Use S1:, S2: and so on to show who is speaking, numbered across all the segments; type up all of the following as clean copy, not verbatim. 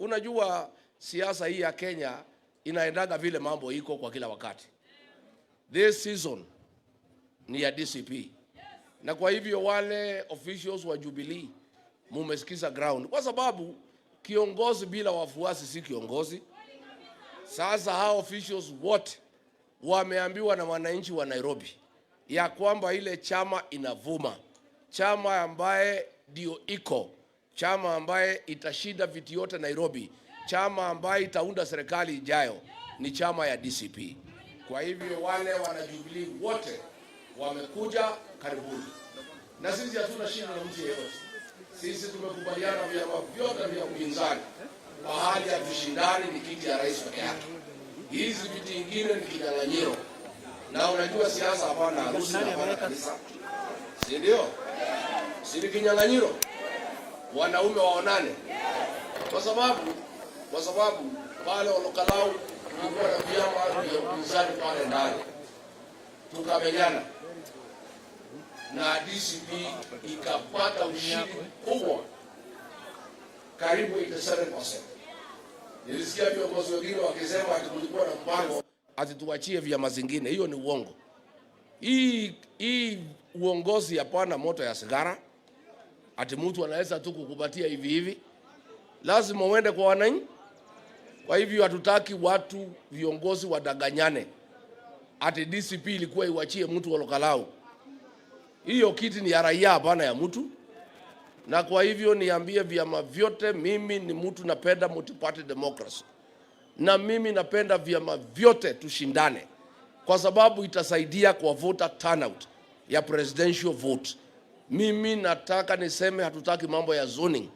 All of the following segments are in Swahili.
S1: Unajua siasa hii ya Kenya inaendaga vile mambo iko kwa kila wakati. This season ni ya DCP. Na kwa hivyo wale officials wa Jubilee mumesikiza ground, kwa sababu kiongozi bila wafuasi si kiongozi. Sasa hao officials wote wameambiwa na wananchi wa Nairobi ya kwamba ile chama inavuma, chama ambaye ndio iko, chama ambaye itashinda viti yote Nairobi, chama ambaye itaunda serikali ijayo ni chama ya DCP. Kwa hivyo wale wana Jubilee wote wamekuja, karibuni. Na sisi hatuna shida na mtu yeyote. Sisi tumekubaliana vyama vyote vya upinzani mahali ya tushindani ni kiti ya rais peke yake. Hizi viti vingine ni kinyang'anyiro. Na unajua siasa hapana harusi hapana kanisa. Si ndio? Si ni kinyang'anyiro. Wanaume waonane. Kwa sababu pale Olokalau kulikuwa na vyama vya upinzani pale ndani. Tukamenyana. Na DCP ikapata ushindi kubwa karibu 87%. Nilisikia viongozi wengine wakisema ati kulikuwa na mpango ati tuachie vyama zingine. Hiyo ni uongo. Hii uongozi hapana moto ya sigara. Ati mtu anaweza tu kukupatia hivi hivi. Lazima uende kwa wananchi. Kwa hivyo hatutaki watu viongozi wadanganyane. Ati DCP ilikuwa iwachie mtu wa Olokalau. Hiyo kiti ni ya raia hapana ya mtu. Na kwa hivyo niambie vyama vyote, mimi ni mtu napenda multi-party democracy. Na mimi napenda vyama vyote tushindane. Kwa sababu itasaidia kwa voter turnout ya presidential vote. Mimi nataka niseme hatutaki mambo ya zoning.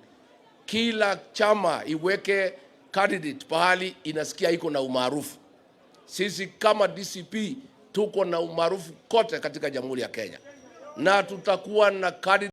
S1: Kila chama iweke candidate pahali inasikia iko na umaarufu. Sisi kama DCP tuko na umaarufu kote katika Jamhuri ya Kenya. Na tutakuwa na candidate